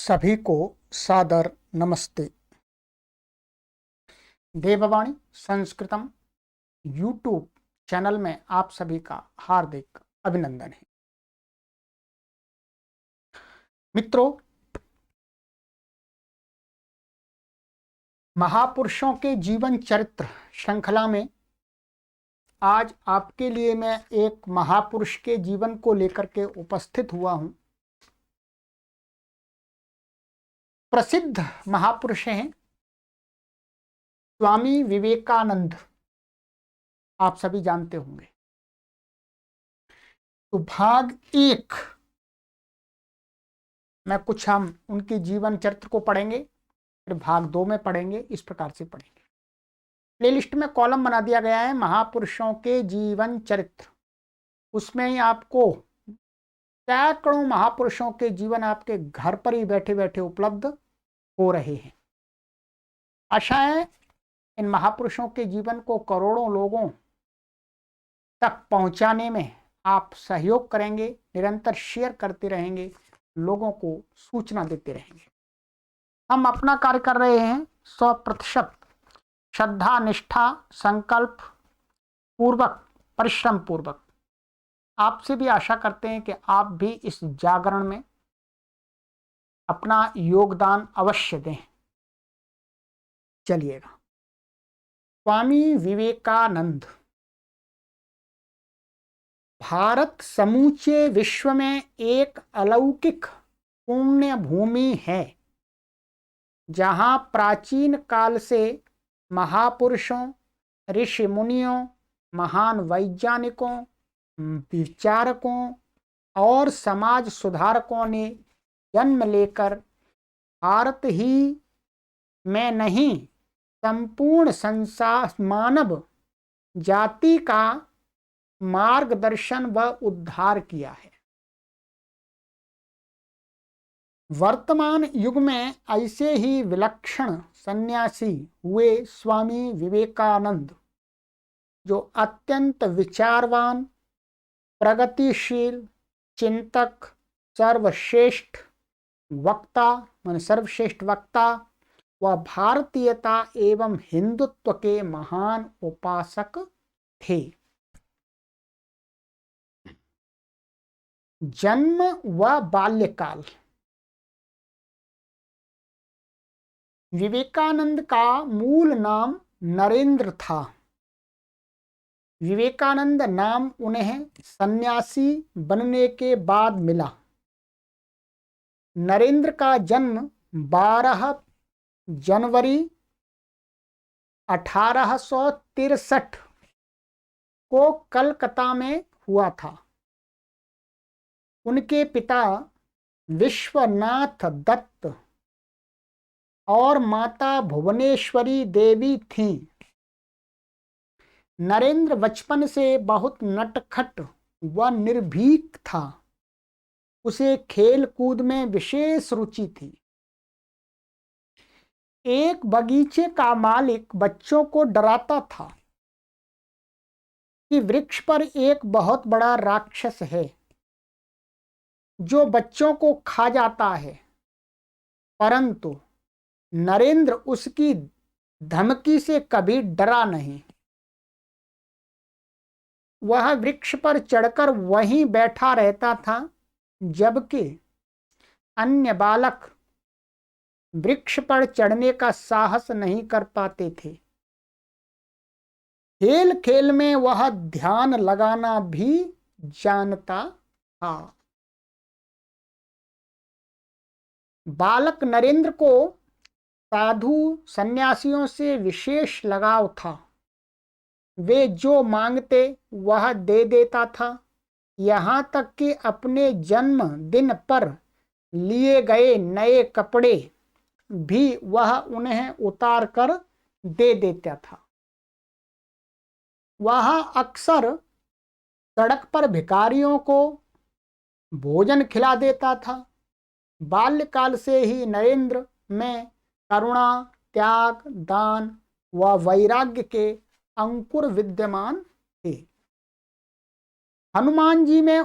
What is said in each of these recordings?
सभी को सादर नमस्ते। देववाणी संस्कृतम यूट्यूब चैनल में आप सभी का हार्दिक अभिनंदन है। मित्रों, महापुरुषों के जीवन चरित्र श्रृंखला में आज आपके लिए मैं एक महापुरुष के जीवन को लेकर के उपस्थित हुआ हूं। प्रसिद्ध महापुरुष हैं स्वामी विवेकानंद, आप सभी जानते होंगे। तो भाग 1 में कुछ हम उनके जीवन चरित्र को पढ़ेंगे, फिर भाग 2 में पढ़ेंगे। इस प्रकार से पढ़ेंगे। प्लेलिस्ट में कॉलम बना दिया गया है महापुरुषों के जीवन चरित्र। उसमें ही आपको सैकड़ों महापुरुषों के जीवन आपके घर पर ही बैठे बैठे उपलब्ध हो रहे हैं। आशा है इन महापुरुषों के जीवन को करोड़ों लोगों तक पहुंचाने में आप सहयोग करेंगे, निरंतर शेयर करते रहेंगे, लोगों को सूचना देते रहेंगे। हम अपना कार्य कर रहे हैं 100% श्रद्धा, निष्ठा, संकल्प पूर्वक, परिश्रम पूर्वक। आपसे भी आशा करते हैं कि आप भी इस जागरण में अपना योगदान अवश्य दें। चलिएगा। स्वामी विवेकानंद भारत समूचे विश्व में एक अलौकिक पुण्य भूमि है, जहां प्राचीन काल से महापुरुषों, ऋषि मुनियों, महान वैज्ञानिकों, विचारकों और समाज सुधारकों ने जन्म लेकर भारत ही में नहीं, संपूर्ण संसार मानव जाति का मार्गदर्शन व उद्धार किया है। वर्तमान युग में ऐसे ही विलक्षण सन्यासी हुए स्वामी विवेकानंद, जो अत्यंत विचारवान, प्रगतिशील चिंतक, सर्वश्रेष्ठ वक्ता व भारतीयता एवं हिंदुत्व के महान उपासक थे। जन्म व बाल्यकाल। विवेकानंद का मूल नाम नरेंद्र था। विवेकानंद नाम उन्हें सन्यासी बनने के बाद मिला। नरेंद्र का जन्म 12 जनवरी 1863 को कलकत्ता में हुआ था। उनके पिता विश्वनाथ दत्त और माता भुवनेश्वरी देवी थीं। नरेंद्र बचपन से बहुत नटखट व निर्भीक था। उसे खेल कूद में विशेष रुचि थी। एक बगीचे का मालिक बच्चों को डराता था कि वृक्ष पर एक बहुत बड़ा राक्षस है जो बच्चों को खा जाता है, परंतु नरेंद्र उसकी धमकी से कभी डरा नहीं। वह वृक्ष पर चढ़कर वहीं बैठा रहता था, जबकि अन्य बालक वृक्ष पर चढ़ने का साहस नहीं कर पाते थे। खेल खेल में वह ध्यान लगाना भी जानता था। बालक नरेंद्र को साधु सन्यासियों से विशेष लगाव था। वे जो मांगते वह दे देता था। यहाँ तक कि अपने जन्मदिन पर लिए गए नए कपड़े भी वह उन्हें उतार कर दे देता था। वह अक्सर सड़क पर भिखारियों को भोजन खिला देता था। बाल्यकाल से ही नरेंद्र में करुणा, त्याग, दान व वैराग्य के अंकुर विद्यमान थे। हनुमान जी में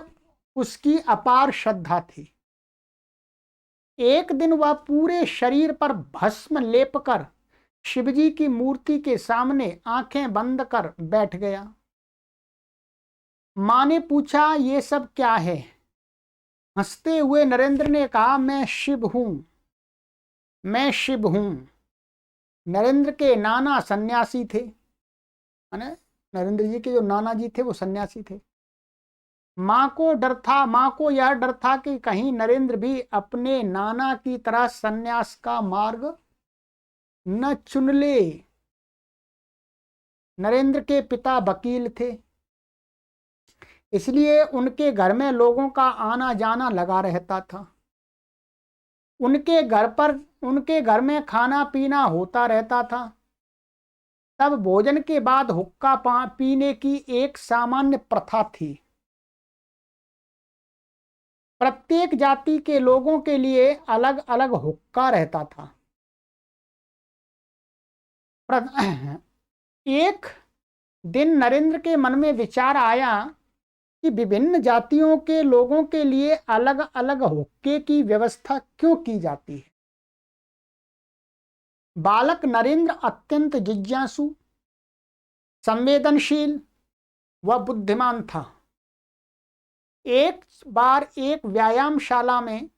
उसकी अपार श्रद्धा थी। एक दिन वह पूरे शरीर पर भस्म लेप कर शिवजी की मूर्ति के सामने आंखें बंद कर बैठ गया। मां ने पूछा, ये सब क्या है? हंसते हुए नरेंद्र ने कहा, मैं शिव हूं, मैं शिव हूं। नरेंद्र के नाना सन्यासी थे, माने नरेंद्र जी के जो नाना जी थे वो सन्यासी थे। मां को यह डर था कि कहीं नरेंद्र भी अपने नाना की तरह सन्यास का मार्ग न चुन ले। नरेंद्र के पिता वकील थे, इसलिए उनके घर में लोगों का आना जाना लगा रहता था। उनके घर में खाना पीना होता रहता था। तब भोजन के बाद हुक्का पीने की एक सामान्य प्रथा थी। प्रत्येक जाति के लोगों के लिए अलग अलग हुक्का रहता था। एक दिन नरेंद्र के मन में विचार आया कि विभिन्न जातियों के लोगों के लिए अलग अलग हुक्के की व्यवस्था क्यों की जाती है। बालक नरेंद्र अत्यंत जिज्ञासु, संवेदनशील व बुद्धिमान था। एक बार एक व्यायामशाला में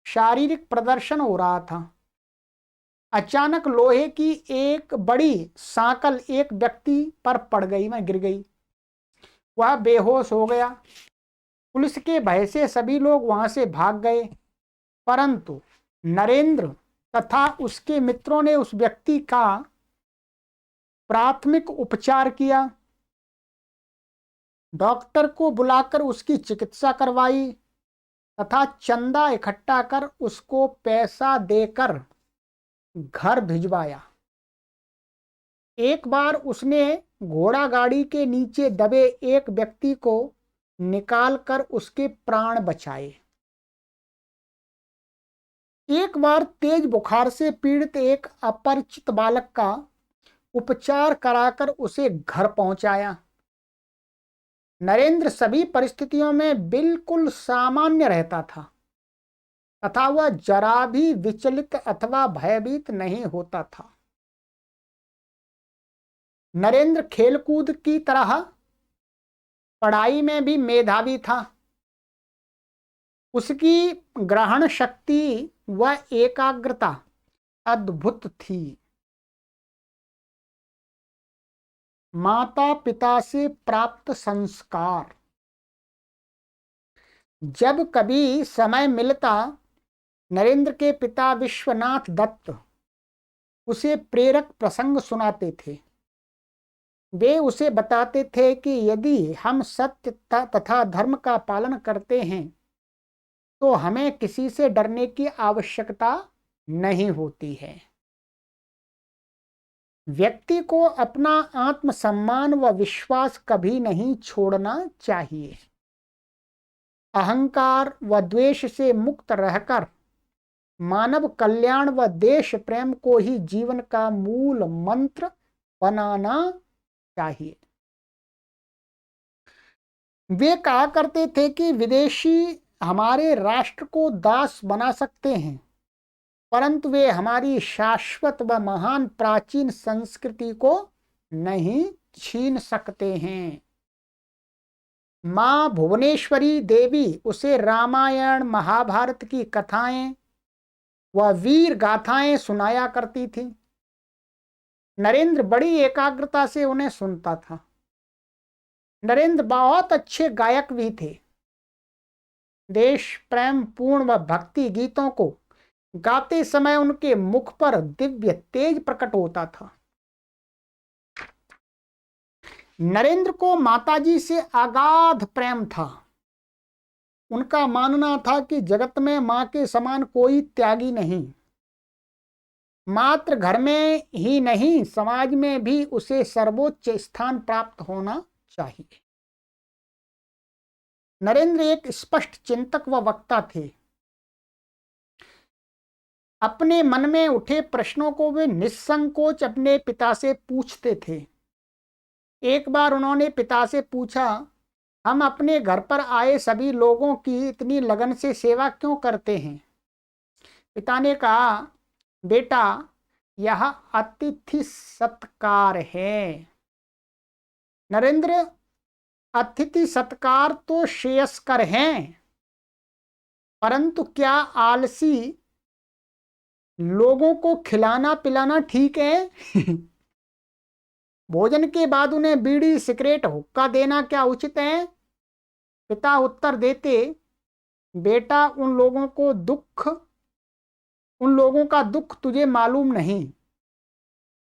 शारीरिक प्रदर्शन हो रहा था। अचानक लोहे की एक बड़ी सांकल एक व्यक्ति पर पड़ गई, गिर गई। वह बेहोश हो गया। पुलिस के भय से सभी लोग वहां से भाग गए, परंतु नरेंद्र तथा उसके मित्रों ने उस व्यक्ति का प्राथमिक उपचार किया। डॉक्टर को बुलाकर उसकी चिकित्सा करवाई तथा चंदा इकट्ठा कर उसको पैसा देकर घर भिजवाया। एक बार उसने घोड़ा गाड़ी के नीचे दबे एक व्यक्ति को निकालकर उसके प्राण बचाए। एक बार तेज बुखार से पीड़ित एक अपरिचित बालक का उपचार कराकर उसे घर पहुंचाया। नरेंद्र सभी परिस्थितियों में बिल्कुल सामान्य रहता था तथा वह जरा भी विचलित अथवा भयभीत नहीं होता था। नरेंद्र खेलकूद की तरह पढ़ाई में भी मेधावी था। उसकी ग्रहण शक्ति व एकाग्रता अद्भुत थी। माता पिता से प्राप्त संस्कार। जब कभी समय मिलता नरेंद्र के पिता विश्वनाथ दत्त उसे प्रेरक प्रसंग सुनाते थे। वे उसे बताते थे कि यदि हम सत्य तथा धर्म का पालन करते हैं तो हमें किसी से डरने की आवश्यकता नहीं होती है। व्यक्ति को अपना आत्मसम्मान व विश्वास कभी नहीं छोड़ना चाहिए। अहंकार व द्वेष से मुक्त रहकर मानव कल्याण व देश प्रेम को ही जीवन का मूल मंत्र बनाना चाहिए। वे कहा करते थे कि विदेशी हमारे राष्ट्र को दास बना सकते हैं, परंतु वे हमारी शाश्वत व महान प्राचीन संस्कृति को नहीं छीन सकते हैं। मां भुवनेश्वरी देवी उसे रामायण महाभारत की कथाएं व वीर गाथाएं सुनाया करती थी। नरेंद्र बड़ी एकाग्रता से उन्हें सुनता था। नरेंद्र बहुत अच्छे गायक भी थे। देश प्रेम पूर्ण व भक्ति गीतों को गाते समय उनके मुख पर दिव्य तेज प्रकट होता था। नरेंद्र को माताजी से अगाध प्रेम था। उनका मानना था कि जगत में मां के समान कोई त्यागी नहीं। मात्र घर में ही नहीं, समाज में भी उसे सर्वोच्च स्थान प्राप्त होना चाहिए। नरेंद्र एक स्पष्ट चिंतक व वक्ता थे। अपने मन में उठे प्रश्नों को वे निस्संकोच अपने पिता से पूछते थे। एक बार उन्होंने पिता से पूछा, हम अपने घर पर आए सभी लोगों की इतनी लगन से सेवा क्यों करते हैं? पिता ने कहा, बेटा यह अतिथि सत्कार है। नरेंद्र, अतिथि सत्कार तो श्रेयस्कर हैं, परंतु क्या आलसी लोगों को खिलाना पिलाना ठीक है? भोजन के बाद उन्हें बीड़ी सिगरेट हुक्का देना क्या उचित है? पिता उत्तर देते, बेटा उन लोगों का दुख तुझे मालूम नहीं।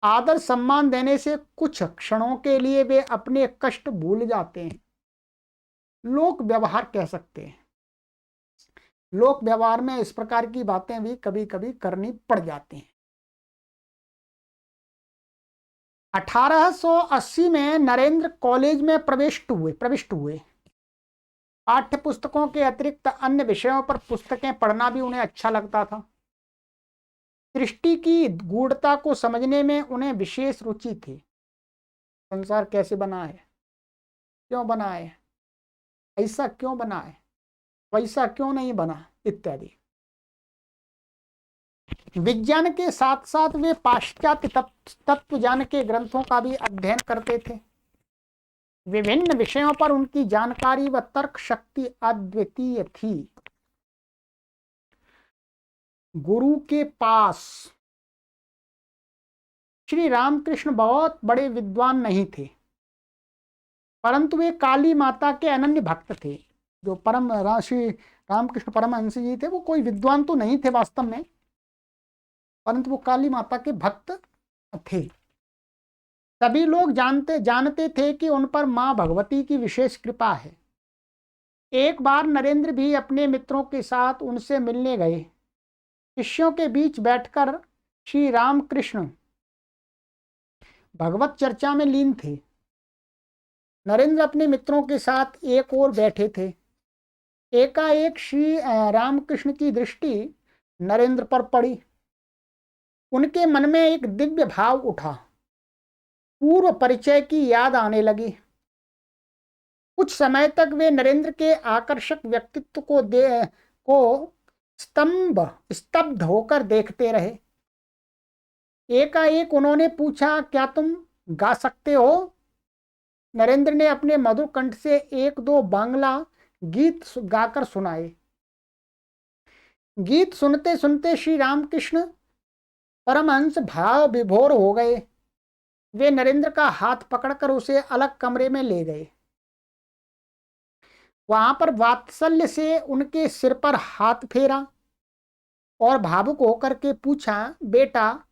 आदर सम्मान देने से कुछ क्षणों के लिए वे अपने कष्ट भूल जाते हैं। लोक व्यवहार कह सकते हैं। लोक व्यवहार में इस प्रकार की बातें भी कभी कभी करनी पड़ जाती हैं। 1880 में नरेंद्र कॉलेज में प्रविष्ट हुए। पाठ्य पुस्तकों के अतिरिक्त अन्य विषयों पर पुस्तकें पढ़ना भी उन्हें अच्छा लगता था। सृष्टि की गूढ़ता को समझने में उन्हें विशेष रुचि थी। संसार कैसे बना है, क्यों बना है, ऐसा क्यों बना है, वैसा क्यों नहीं बना, इत्यादि। विज्ञान के साथ साथ वे पाश्चात्य तत्व ज्ञान के ग्रंथों का भी अध्ययन करते थे। विभिन्न विषयों पर उनकी जानकारी व तर्क शक्ति अद्वितीय थी। गुरु के पास श्री रामकृष्ण बहुत बड़े विद्वान नहीं थे, परंतु वे काली माता के अनन्य भक्त थे। जो श्री रामकृष्ण परमहंस जी थे, वो कोई विद्वान तो नहीं थे वास्तव में, परंतु वो काली माता के भक्त थे। सभी लोग जानते थे कि उन पर मां भगवती की विशेष कृपा है। एक बार नरेंद्र भी अपने मित्रों के साथ उनसे मिलने गए। शिष्यों के बीच बैठकर श्री रामकृष्ण भगवत चर्चा में लीन थे। नरेंद्र अपने मित्रों के साथ एक ओर बैठे थे। एकाएक श्री रामकृष्ण की दृष्टि नरेंद्र पर पड़ी। उनके मन में एक दिव्य भाव उठा। पूर्व परिचय की याद आने लगी। कुछ समय तक वे नरेंद्र के आकर्षक व्यक्तित्व को स्तब्ध होकर देखते रहे। एकाएक उन्होंने पूछा, क्या तुम गा सकते हो? नरेंद्र ने अपने मधुर कंठ से एक दो बांग्ला गीत गाकर सुनाए। गीत सुनते सुनते श्री रामकृष्ण परमहंस भाव विभोर हो गए। वे नरेंद्र का हाथ पकड़कर उसे अलग कमरे में ले गए। वहां पर वात्सल्य से उनके सिर पर हाथ फेरा और भावुक होकर के पूछा, बेटा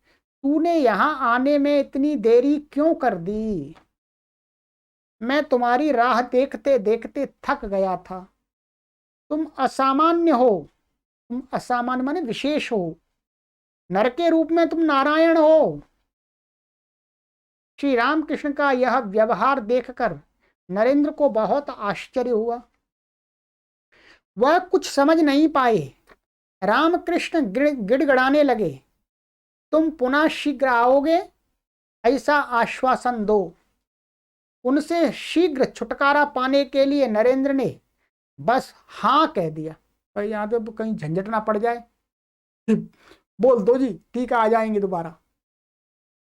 तूने यहां आने में इतनी देरी क्यों कर दी? मैं तुम्हारी राह देखते देखते थक गया था। तुम असामान्य हो। तुम असामान्य माने विशेष हो। नर के रूप में तुम नारायण हो। श्री रामकृष्ण का यह व्यवहार देखकर नरेंद्र को बहुत आश्चर्य हुआ। वह कुछ समझ नहीं पाए। रामकृष्ण गिड़गिड़ाने लगे, तुम पुनः शीघ्र आओगे, ऐसा आश्वासन दो। उनसे शीघ्र छुटकारा पाने के लिए नरेंद्र ने बस हाँ कह दिया। भाई यहाँ पे कहीं झंझट ना पड़ जाए, बोल दो जी, ठीक है, आ जाएंगे दोबारा।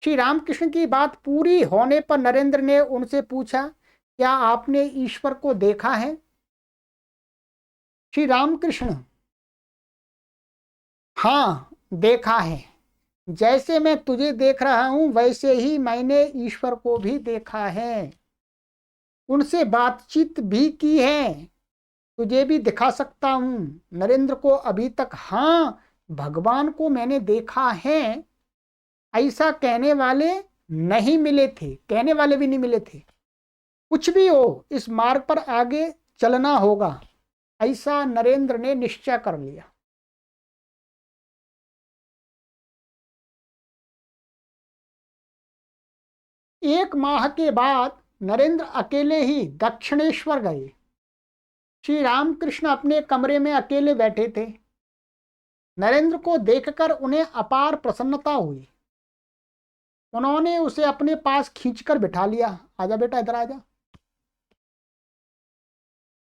श्री रामकृष्ण की बात पूरी होने पर नरेंद्र ने उनसे पूछा, क्या आपने ईश्वर को देखा है? श्री रामकृष्ण, हाँ देखा है। जैसे मैं तुझे देख रहा हूं वैसे ही मैंने ईश्वर को भी देखा है। उनसे बातचीत भी की है। तुझे भी दिखा सकता हूं। नरेंद्र को अभी तक हाँ भगवान को मैंने देखा है ऐसा कहने वाले नहीं मिले थे, कहने वाले भी नहीं मिले थे। कुछ भी हो, इस मार्ग पर आगे चलना होगा, ऐसा नरेंद्र ने निश्चय कर लिया। एक माह के बाद नरेंद्र अकेले ही दक्षिणेश्वर गए। श्री रामकृष्ण अपने कमरे में अकेले बैठे थे। नरेंद्र को देखकर उन्हें अपार प्रसन्नता हुई। उन्होंने उसे अपने पास खींचकर बिठा लिया। आजा बेटा, इधर आजा।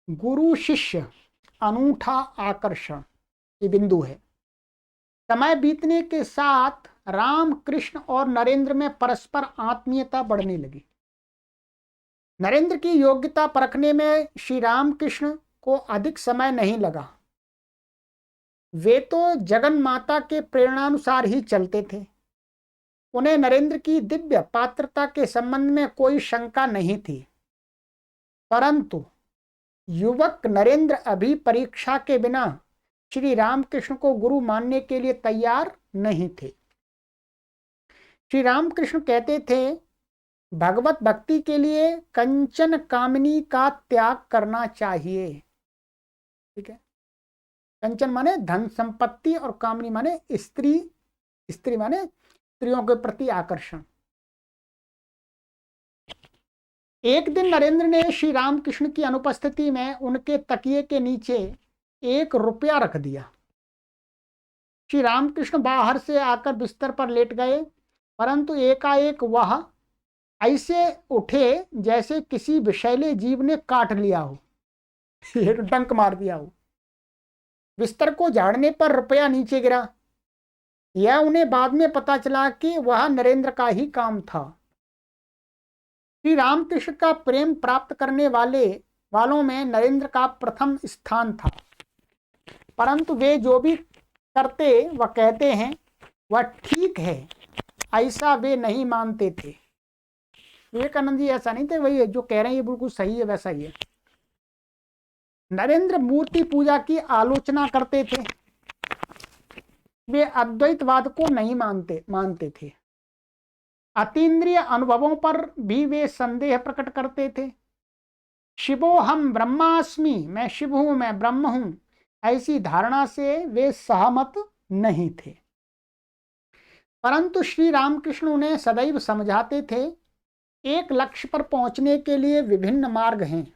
गुरु शिष्य अनूठा आकर्षण ये बिंदु है। समय बीतने के साथ राम, कृष्ण और नरेंद्र में परस्पर आत्मीयता बढ़ने लगी। नरेंद्र की योग्यता परखने में श्री रामकृष्ण को अधिक समय नहीं लगा। वे तो जगन माता के प्रेरणानुसार ही चलते थे। उन्हें नरेंद्र की दिव्य पात्रता के संबंध में कोई शंका नहीं थी, परंतु युवक नरेंद्र अभी परीक्षा के बिना श्री रामकृष्ण को गुरु मानने के लिए तैयार नहीं थे। श्री रामकृष्ण कहते थे, भगवत भक्ति के लिए कंचन कामिनी का त्याग करना चाहिए। ठीक है, कंचन माने धन संपत्ति और कामिनी माने स्त्री, स्त्री माने स्त्रियों के प्रति आकर्षण। एक दिन नरेंद्र ने श्री रामकृष्ण की अनुपस्थिति में उनके तकिए के नीचे 1 रुपया रख दिया। श्री रामकृष्ण बाहर से आकर बिस्तर पर लेट गए, परंतु एकाएक वह ऐसे उठे जैसे किसी विषैले जीव ने काट लिया हो, डंक मार दिया हो। बिस्तर को झाड़ने पर रुपया नीचे गिरा। यह उन्हें बाद में पता चला कि वह नरेंद्र का ही काम था। श्री रामकृष्ण का प्रेम प्राप्त करने वालों में नरेंद्र का प्रथम स्थान था, परंतु वे जो भी करते व कहते हैं वह ठीक है, ऐसा वे नहीं मानते थे। विवेकानंद जी ऐसा नहीं थे, वही जो कह रहे हैं ये बिल्कुल सही है, वैसा ही है। नरेंद्र मूर्ति पूजा की आलोचना करते थे। वे अद्वैतवाद को नहीं मानते थे। अतीन्द्रिय अनुभवों पर भी वे संदेह प्रकट करते थे। शिवो हम ब्रह्मास्मि, मैं शिव हूं, मैं ब्रह्म हूं, ऐसी धारणा से वे सहमत नहीं थे। परंतु श्री रामकृष्ण उन्हें सदैव समझाते थे, एक लक्ष्य पर पहुंचने के लिए विभिन्न मार्ग हैं,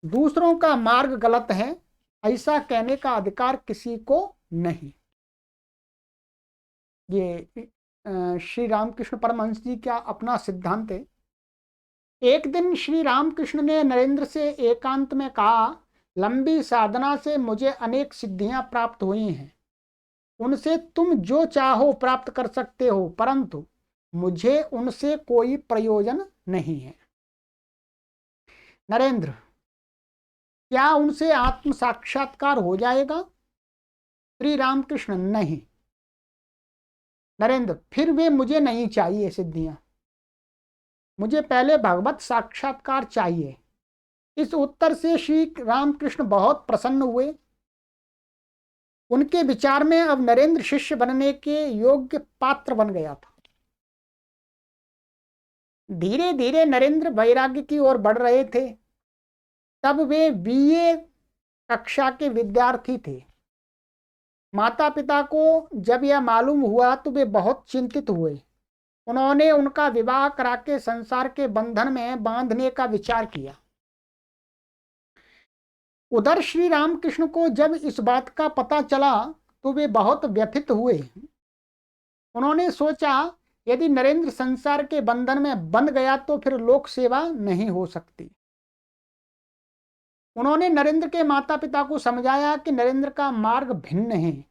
दूसरों का मार्ग गलत है, ऐसा कहने का अधिकार किसी को नहीं। ये श्री रामकृष्ण परमहंस जी का अपना सिद्धांत है। एक दिन श्री रामकृष्ण ने नरेंद्र से एकांत में कहा, लंबी साधना से मुझे अनेक सिद्धियां प्राप्त हुई हैं, उनसे तुम जो चाहो प्राप्त कर सकते हो, परंतु मुझे उनसे कोई प्रयोजन नहीं है। नरेंद्र, क्या उनसे आत्म साक्षात्कार हो जाएगा? श्री रामकृष्ण, नहीं। नरेंद्र, फिर वे मुझे नहीं चाहिए सिद्धियां, मुझे पहले भगवत साक्षात्कार चाहिए। इस उत्तर से श्री रामकृष्ण बहुत प्रसन्न हुए। उनके विचार में अब नरेंद्र शिष्य बनने के योग्य पात्र बन गया था। धीरे धीरे नरेंद्र वैराग्य की ओर बढ़ रहे थे। तब वे बीए कक्षा के विद्यार्थी थे। माता पिता को जब यह मालूम हुआ तो वे बहुत चिंतित हुए। उन्होंने उनका विवाह करा के संसार के बंधन में बांधने का विचार किया। उधर श्री रामकृष्ण को जब इस बात का पता चला तो वे बहुत व्यथित हुए। उन्होंने सोचा, यदि नरेंद्र संसार के बंधन में बंध गया तो फिर लोक सेवा नहीं हो सकती। उन्होंने नरेंद्र के माता पिता को समझाया कि नरेंद्र का मार्ग भिन्न है,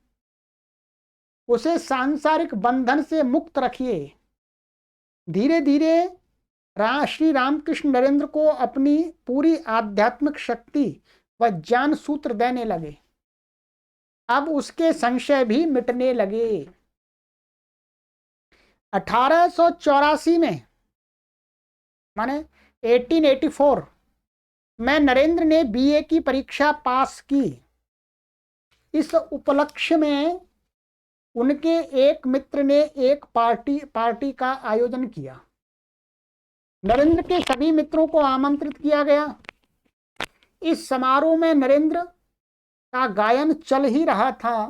उसे सांसारिक बंधन से मुक्त रखिए। धीरे धीरे श्री रामकृष्ण नरेंद्र को अपनी पूरी आध्यात्मिक शक्ति व ज्ञान सूत्र देने लगे। अब उसके संशय भी मिटने लगे। 1884 में माने 1884 में नरेंद्र ने बीए की परीक्षा पास की। इस उपलक्ष्य में उनके एक मित्र ने एक पार्टी का आयोजन किया। नरेंद्र के सभी मित्रों को आमंत्रित किया गया। इस समारोह में नरेंद्र का गायन चल ही रहा था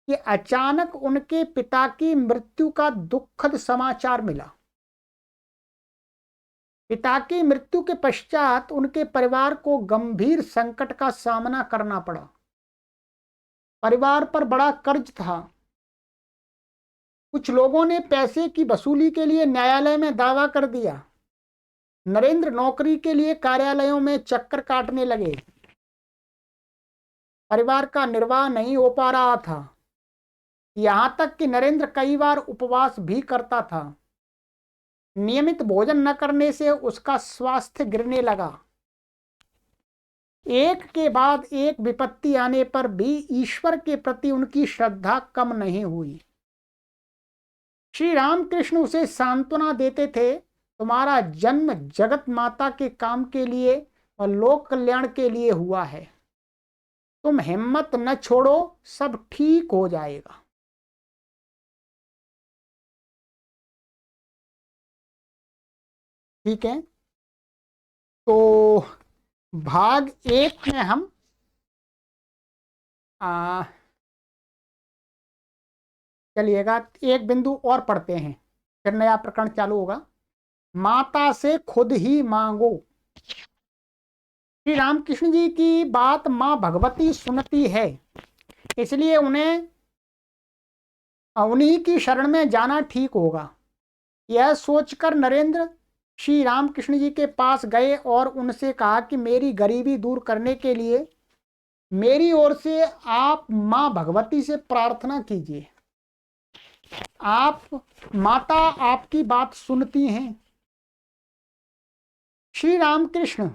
कि अचानक उनके पिता की मृत्यु का दुखद समाचार मिला। पिता की मृत्यु के पश्चात उनके परिवार को गंभीर संकट का सामना करना पड़ा। परिवार पर बड़ा कर्ज था। कुछ लोगों ने पैसे की वसूली के लिए न्यायालय में दावा कर दिया। नरेंद्र नौकरी के लिए कार्यालयों में चक्कर काटने लगे। परिवार का निर्वाह नहीं हो पा रहा था। यहां तक कि नरेंद्र कई बार उपवास भी करता था। नियमित भोजन न करने से उसका स्वास्थ्य गिरने लगा। एक के बाद एक विपत्ति आने पर भी ईश्वर के प्रति उनकी श्रद्धा कम नहीं हुई। श्री रामकृष्ण उसे सांत्वना देते थे, तुम्हारा जन्म जगत माता के काम के लिए और लोक कल्याण के लिए हुआ है। तुम हिम्मत न छोड़ो, सब ठीक हो जाएगा। ठीक है, तो भाग 1 में हम चलिएगा एक बिंदु और पढ़ते हैं, फिर नया प्रकरण चालू होगा। माता से खुद ही मांगो। श्री रामकृष्ण जी की बात मां भगवती सुनती है, इसलिए उन्हें उन्हीं की शरण में जाना ठीक होगा। यह सोचकर नरेंद्र श्री रामकृष्ण जी के पास गए और उनसे कहा कि मेरी गरीबी दूर करने के लिए मेरी ओर से आप मां भगवती से प्रार्थना कीजिए। आप माता आपकी बात सुनती हैं। श्री रामकृष्ण,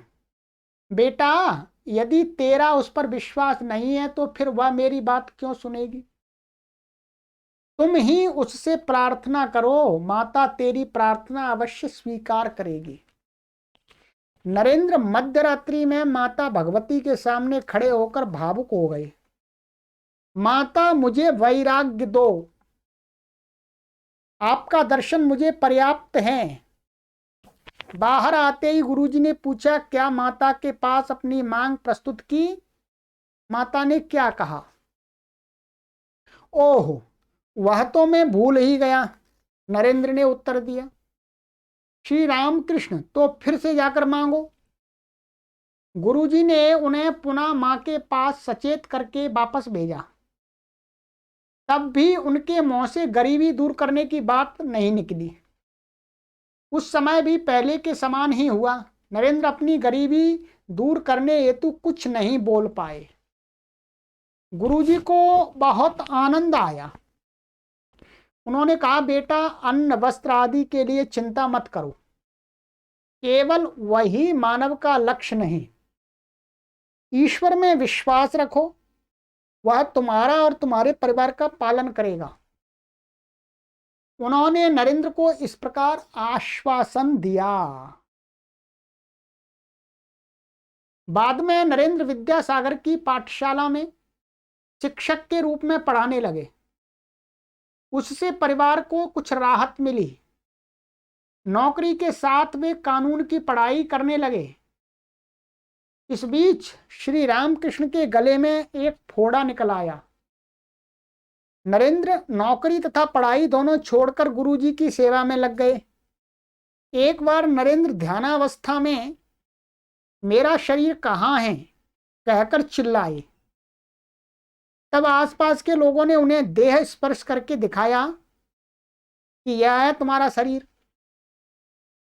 बेटा यदि तेरा उस पर विश्वास नहीं है तो फिर वह मेरी बात क्यों सुनेगी? तुम ही उससे प्रार्थना करो, माता तेरी प्रार्थना अवश्य स्वीकार करेगी। नरेंद्र मध्यरात्रि में माता भगवती के सामने खड़े होकर भावुक हो गए। माता मुझे वैराग्य दो, आपका दर्शन मुझे पर्याप्त है। बाहर आते ही गुरुजी ने पूछा, क्या माता के पास अपनी मांग प्रस्तुत की? माता ने क्या कहा? ओह, वह तो मैं भूल ही गया, नरेंद्र ने उत्तर दिया। श्री रामकृष्ण, तो फिर से जाकर मांगो। गुरुजी ने उन्हें पुनः मां के पास सचेत करके वापस भेजा। तब भी उनके मुंह से गरीबी दूर करने की बात नहीं निकली। उस समय भी पहले के समान ही हुआ। नरेंद्र अपनी गरीबी दूर करने हेतु कुछ नहीं बोल पाए। गुरुजी को बहुत आनंद आया। उन्होंने कहा, बेटा अन्न वस्त्र आदि के लिए चिंता मत करो, केवल वही मानव का लक्ष्य नहीं। ईश्वर में विश्वास रखो, वह तुम्हारा और तुम्हारे परिवार का पालन करेगा। उन्होंने नरेंद्र को इस प्रकार आश्वासन दिया। बाद में नरेंद्र विद्यासागर की पाठशाला में शिक्षक के रूप में पढ़ाने लगे। उससे परिवार को कुछ राहत मिली। नौकरी के साथ वे कानून की पढ़ाई करने लगे। इस बीच श्री रामकृष्ण के गले में एक फोड़ा निकल आया। नरेंद्र नौकरी तथा पढ़ाई दोनों छोड़कर गुरुजी की सेवा में लग गए। एक बार नरेंद्र ध्यानावस्था में मेरा शरीर कहाँ है कहकर चिल्लाए। तब आसपास के लोगों ने उन्हें देह स्पर्श करके दिखाया कि यह है तुम्हारा शरीर।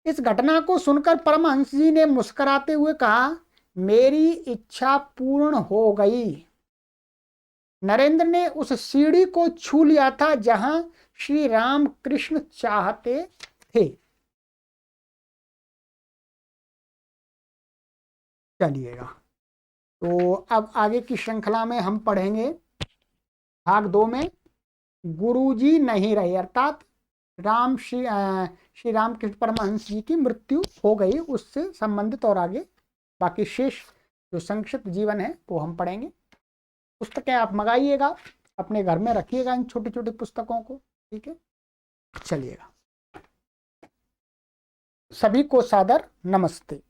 इस घटना को सुनकर परमहंस जी ने मुस्कुराते हुए कहा, मेरी इच्छा पूर्ण हो गई। नरेंद्र ने उस सीढ़ी को छू लिया था जहां श्री राम कृष्ण चाहते थे। चलिएगा, तो अब आगे की श्रृंखला में हम पढ़ेंगे भाग 2 में गुरुजी नहीं रहे, अर्थात श्री रामकृष्ण परमहंस जी की मृत्यु हो गई, उससे संबंधित और आगे बाकी शेष जो संक्षिप्त जीवन है वो हम पढ़ेंगे। पुस्तकें आप मंगाइएगा, अपने घर में रखिएगा इन छोटी छोटी पुस्तकों को। ठीक है, चलिएगा, सभी को सादर नमस्ते।